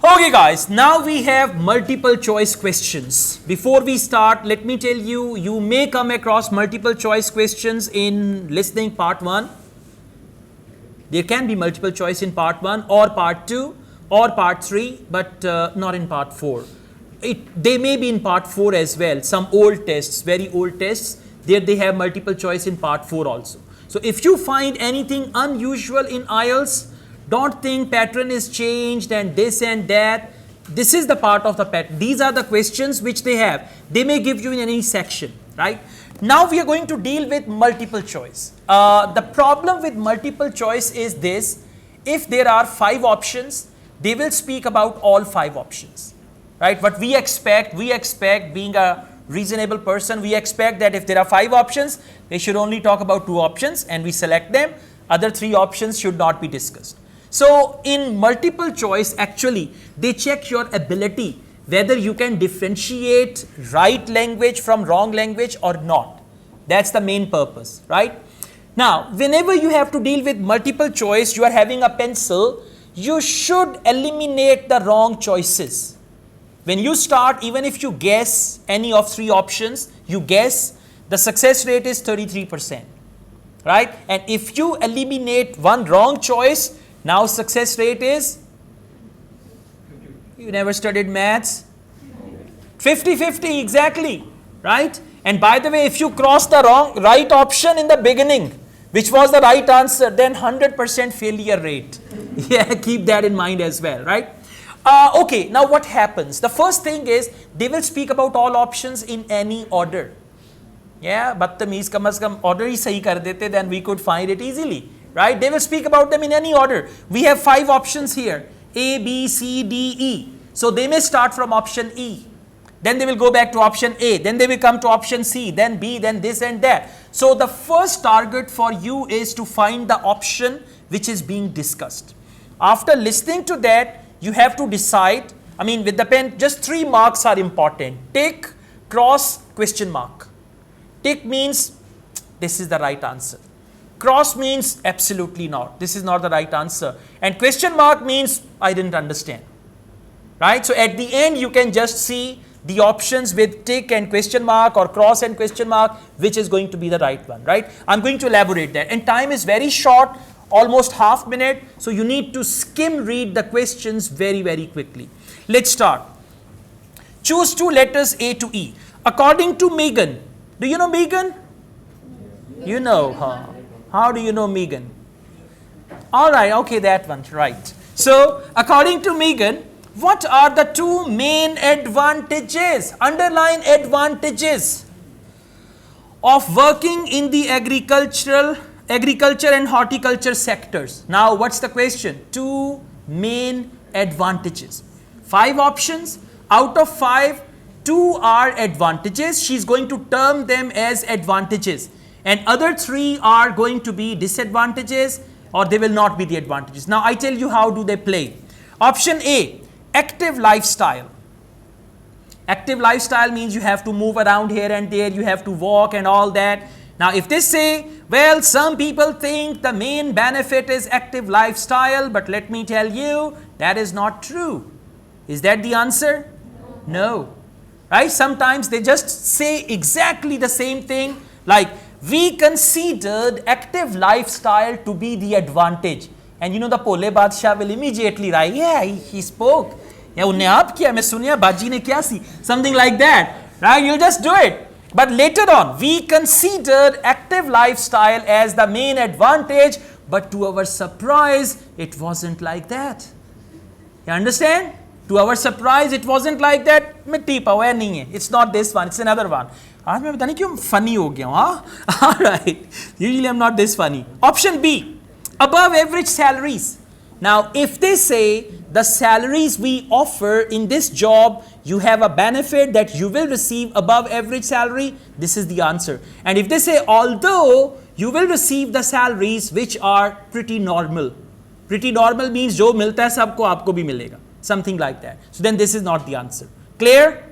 Okay guys, now we have multiple choice questions. Before we start, let me tell you, you may come across multiple choice questions in listening part 1. There can be multiple choice in part 1 or part 2 or part 3, but not in part 4. They may be in part 4 as well. Some old tests, very old tests, there they have multiple choice in part 4 also. So if you find anything unusual in IELTS, don't think pattern is changed and this and that. This is the part of the pattern. These are the questions which they have. They may give you in any section, right? Now we are going to deal with multiple choice. The problem with multiple choice is this. If there are 5 options, they will speak about all 5 options, right? What we expect being a reasonable person, we expect that if there are 5 options, they should only talk about 2 options and we select them. Other 3 options should not be discussed. So in multiple choice, actually, they check your ability, whether you can differentiate right language from wrong language or not. That's the main purpose, right? Now, whenever you have to deal with multiple choice, you are having a pencil, you should eliminate the wrong choices. When you start, even if you guess any of 3 options, you guess, the success rate is 33%, right? And if you eliminate one wrong choice, now success rate is, you never studied maths, 50-50 exactly, right? And by the way, if you cross the right option in the beginning, which was the right answer, then 100% failure rate. Yeah, keep that in mind as well, right? Okay, now what happens? The first thing is, they will speak about all options in any order. Yeah, badtameez kam az kam order hi sahi kar dete, then we could find it easily. Right? They will speak about them in any order. We have 5 options here, A, B, C, D, E. So they may start from option E. Then they will go back to option A. Then they will come to option C, then B, then this and that. So the first target for you is to find the option which is being discussed. After listening to that, you have to decide, I mean with the pen, just 3 marks are important. Tick, cross, question mark. Tick means this is the right answer. Cross means absolutely not. This is not the right answer. And question mark means I didn't understand. Right? So at the end, you can just see the options with tick and question mark or cross and question mark, which is going to be the right one. Right? I'm going to elaborate that. And time is very short, almost half minute. So you need to skim read the questions very, very quickly. Let's start. Choose 2 letters A to E. According to Megan. Do you know Megan? You know her. How do you know Megan? All right, okay, that one, right. So, according to Megan, what are the 2 main advantages, underline advantages of working in the agriculture and horticulture sectors? Now, what's the question? 2 main advantages. 5 options, out of 5, 2 are advantages. She's going to term them as advantages. And other 3 are going to be disadvantages or they will not be the advantages. Now I tell you how do they play. Option A, active lifestyle. Active lifestyle means you have to move around here and there, you have to walk and all that. Now if they say, well, some people think the main benefit is active lifestyle, but let me tell you, that is not true. Is that the answer? No. Right? Sometimes they just say exactly the same thing, like, we considered active lifestyle to be the advantage. And you know the Pole Badshah will immediately write, yeah, he spoke. Yeah, unne aap kiya, main suniya, Baji ne kya si? Something like that. Right? You'll just do it. But later on, we considered active lifestyle as the main advantage, but to our surprise, it wasn't like that. You understand? To our surprise, it wasn't like that. It's not this one, it's another one. आज मैं पता नहीं क्यों funny हो गया हूँ, हाँ? All right. Usually I'm not this funny. Option B, above average salaries. Now, if they say the salaries we offer in this job, you have a benefit that you will receive above average salary, this is the answer. And if they say, although you will receive the salaries which are pretty normal. Pretty normal means जो मिलता है सबको आपको भी मिलेगा. Something like that. So then this is not the answer. Clear?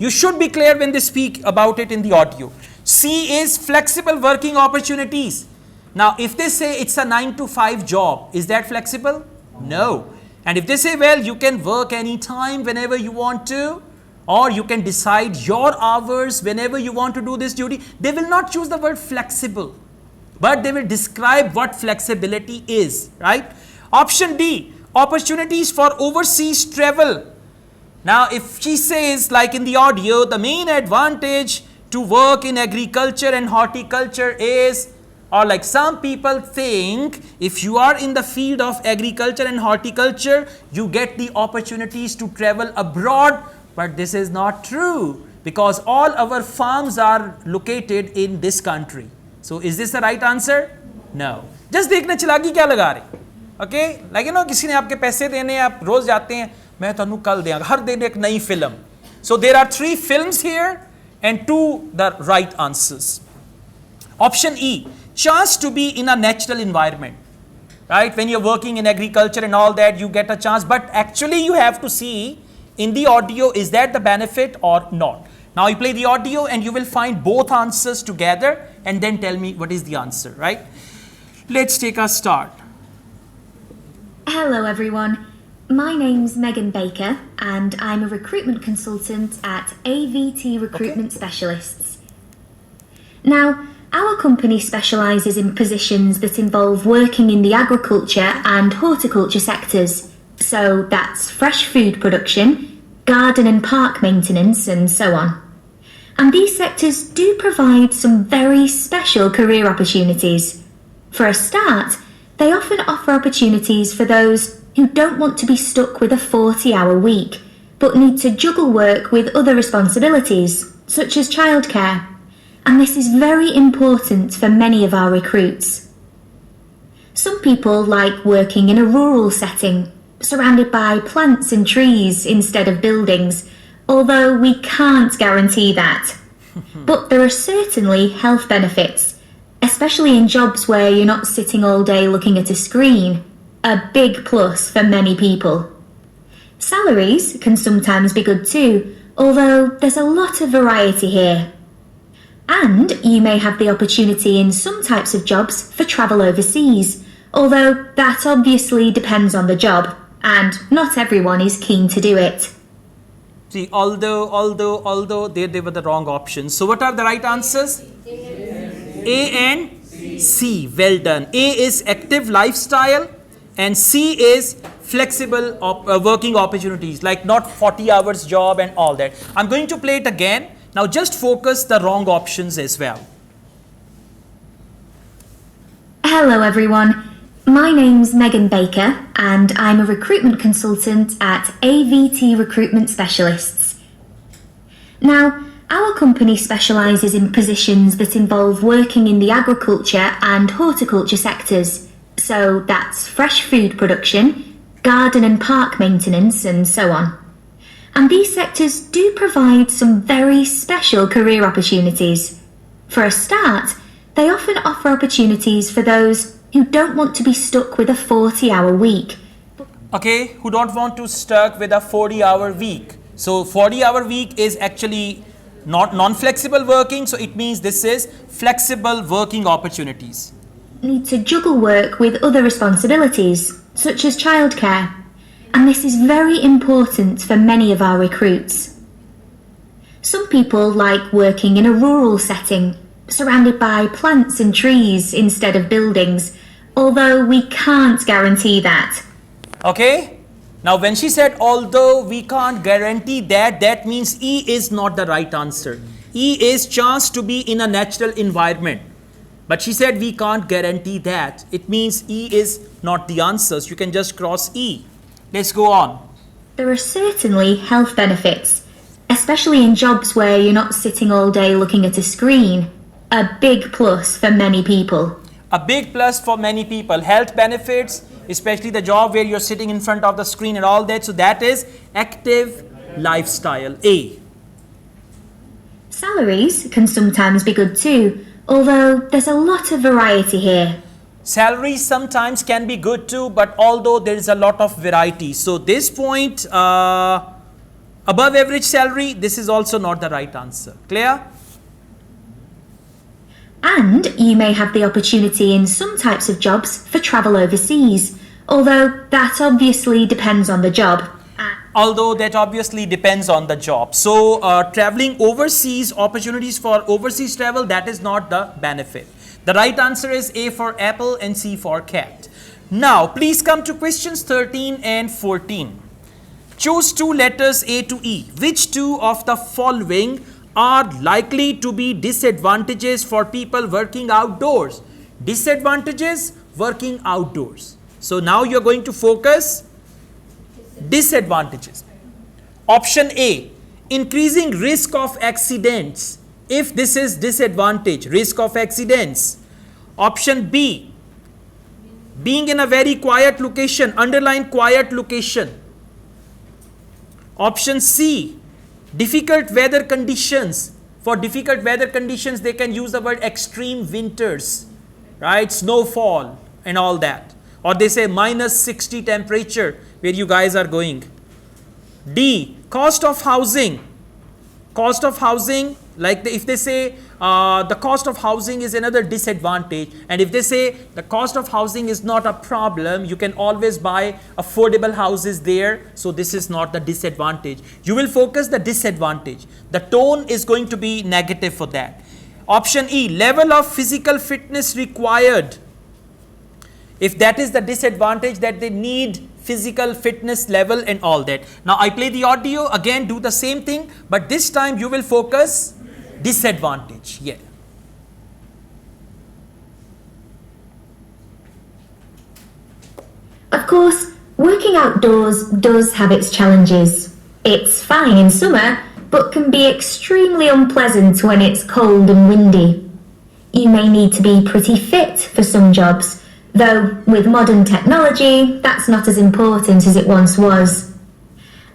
You should be clear when they speak about it in the audio. C is flexible working opportunities. Now, if they say it's a 9 to 5 job, is that flexible? No. And if they say, well, you can work anytime, whenever you want to, or you can decide your hours whenever you want to do this duty, they will not choose the word flexible, but they will describe what flexibility is, right? Option D, opportunities for overseas travel. Now, if she says, like in the audio, the main advantage to work in agriculture and horticulture is, or like some people think, if you are in the field of agriculture and horticulture, you get the opportunities to travel abroad. But this is not true, because all our farms are located in this country. So is this the right answer? No. Just देखने चलाकी क्या लगा रहे? Okay, like you know, किसी ने आपके पैसे देने, आप रोज जाते हैं, मैं तो कल देंगा, हर दिन एक नई film. So there are 3 films here and 2 the right answers. Option E, chance to be in a natural environment. Right, when you're working in agriculture and all that, you get a chance, but actually you have to see in the audio, is that the benefit or not? Now you play the audio and you will find both answers together and then tell me what is the answer, right? Let's take a start. Hello everyone, my name's Megan Baker and I'm a recruitment consultant at AVT Recruitment Specialists. Now, our company specialises in positions that involve working in the agriculture and horticulture sectors. So that's fresh food production, garden and park maintenance and so on. And these sectors do provide some very special career opportunities. For a start, they often offer opportunities for those who don't want to be stuck with a 40-hour week, but need to juggle work with other responsibilities, such as childcare. And this is very important for many of our recruits. Some people like working in a rural setting, surrounded by plants and trees instead of buildings, although we can't guarantee that. But there are certainly health benefits, especially in jobs where you're not sitting all day looking at a screen, a big plus for many people. Salaries can sometimes be good too, although there's a lot of variety here. And you may have the opportunity in some types of jobs for travel overseas, although that obviously depends on the job, and not everyone is keen to do it. See, although they were the wrong options. So what are the right answers? A and C. Well done. A is active lifestyle and C is flexible working opportunities, like not 40 hours job and all that. I'm going to play it again. Now just focus the wrong options as well. Hello everyone. My name's Megan Baker and I'm a recruitment consultant at AVT Recruitment Specialists. Now, our company specialises in positions that involve working in the agriculture and horticulture sectors. So that's fresh food production, garden and park maintenance and so on. And these sectors do provide some very special career opportunities. For a start, they often offer opportunities for those who don't want to be stuck with a 40-hour week. Okay, who don't want to stuck with a 40-hour week. So 40-hour week is actually not non-flexible working, so it means this is flexible working opportunities. Need to juggle work with other responsibilities, such as childcare. And this is very important for many of our recruits. Some people like working in a rural setting, surrounded by plants and trees instead of buildings, although we can't guarantee that. Okay, now when she said although we can't guarantee that, that means E is not the right answer. E is chance to be in a natural environment. But she said we can't guarantee that. It means E is not the answer. So you can just cross E. Let's go on. There are certainly health benefits, especially in jobs where you're not sitting all day looking at a screen. A big plus for many people. A big plus for many people. Health benefits, especially the job where you're sitting in front of the screen and all that. So that is active lifestyle, A. Salaries can sometimes be good too, although there's a lot of variety here. Salaries sometimes can be good too, but although there is a lot of variety. So this point, above average salary, this is also not the right answer. Clear? And you may have the opportunity in some types of jobs for travel overseas, although that obviously depends on the job. Although that obviously depends on the job. So traveling overseas, opportunities for overseas travel, that is not the benefit. The right answer is A for apple and C for cat. Now please come to questions 13 and 14. Choose two letters A to E. Which two of the following are likely to be disadvantages for people working outdoors? Disadvantages working outdoors. So now you're going to focus disadvantages. Option A, increasing risk of accidents. If this is disadvantage, risk of accidents. Option B, being in a very quiet location, underline quiet location. Option C, difficult weather conditions. For difficult weather conditions, they can use the word extreme winters, right? Snowfall and all that. Or they say minus 60 temperature where you guys are going. D, cost of housing. Cost of housing, like if they say the cost of housing is another disadvantage, and if they say the cost of housing is not a problem, you can always buy affordable houses there, so this is not the disadvantage. You will focus the disadvantage. The tone is going to be negative for that. Option E, level of physical fitness required. If that is the disadvantage, that they need physical fitness level and all that. Now I play the audio, again do the same thing, but this time you will focus disadvantage. Yeah. Of course, working outdoors does have its challenges. It's fine in summer, but can be extremely unpleasant when it's cold and windy. You may need to be pretty fit for some jobs, though with modern technology, that's not as important as it once was.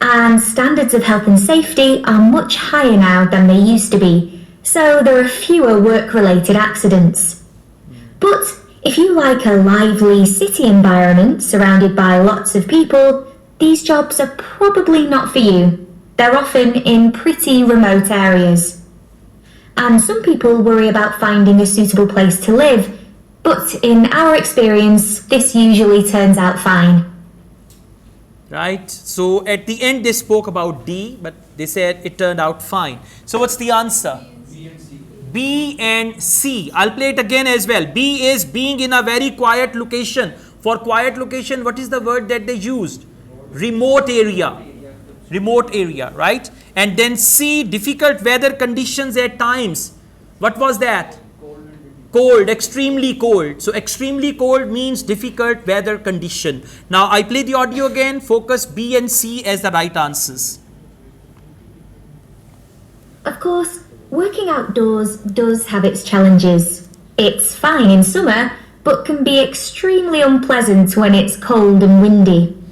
And standards of health and safety are much higher now than they used to be, so there are fewer work-related accidents. But if you like a lively city environment surrounded by lots of people, these jobs are probably not for you. They're often in pretty remote areas. And some people worry about finding a suitable place to live, but in our experience, this usually turns out fine. Right, so at the end they spoke about D, but they said it turned out fine. So what's the answer? B and C. I'll play it again as well. B is being in a very quiet location. For quiet location, what is the word that they used? Remote area. Remote area, right? And then C, difficult weather conditions at times. What was that? Cold, extremely cold. So extremely cold means difficult weather condition. Now I play the audio again. Focus B and C as the right answers. Of course, working outdoors does have its challenges. It's fine in summer, but can be extremely unpleasant when it's cold and windy.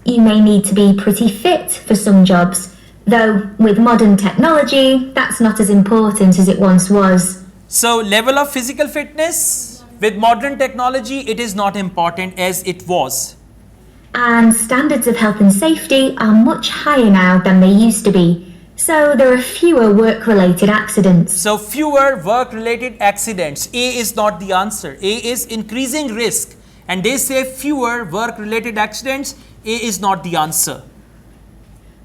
You may need to be pretty fit for some jobs, though with modern technology, that's not as important as it once was. So level of physical fitness, with modern technology, it is not important as it was. And standards of health and safety are much higher now than they used to be, so there are fewer work-related accidents. So fewer work-related accidents. A is not the answer. A is increasing risk, and they say fewer work-related accidents. A is not the answer.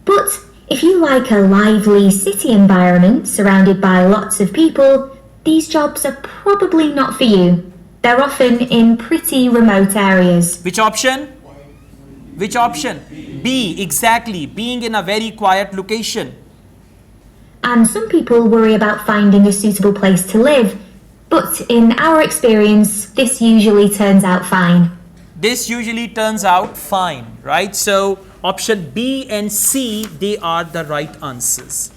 But if you like a lively city environment surrounded by lots of people, these jobs are probably not for you. They're often in pretty remote areas. Which option? Which option? B, exactly. Being in a very quiet location. And some people worry about finding a suitable place to live, but in our experience, this usually turns out fine. This usually turns out fine, right? So option B and C, they are the right answers.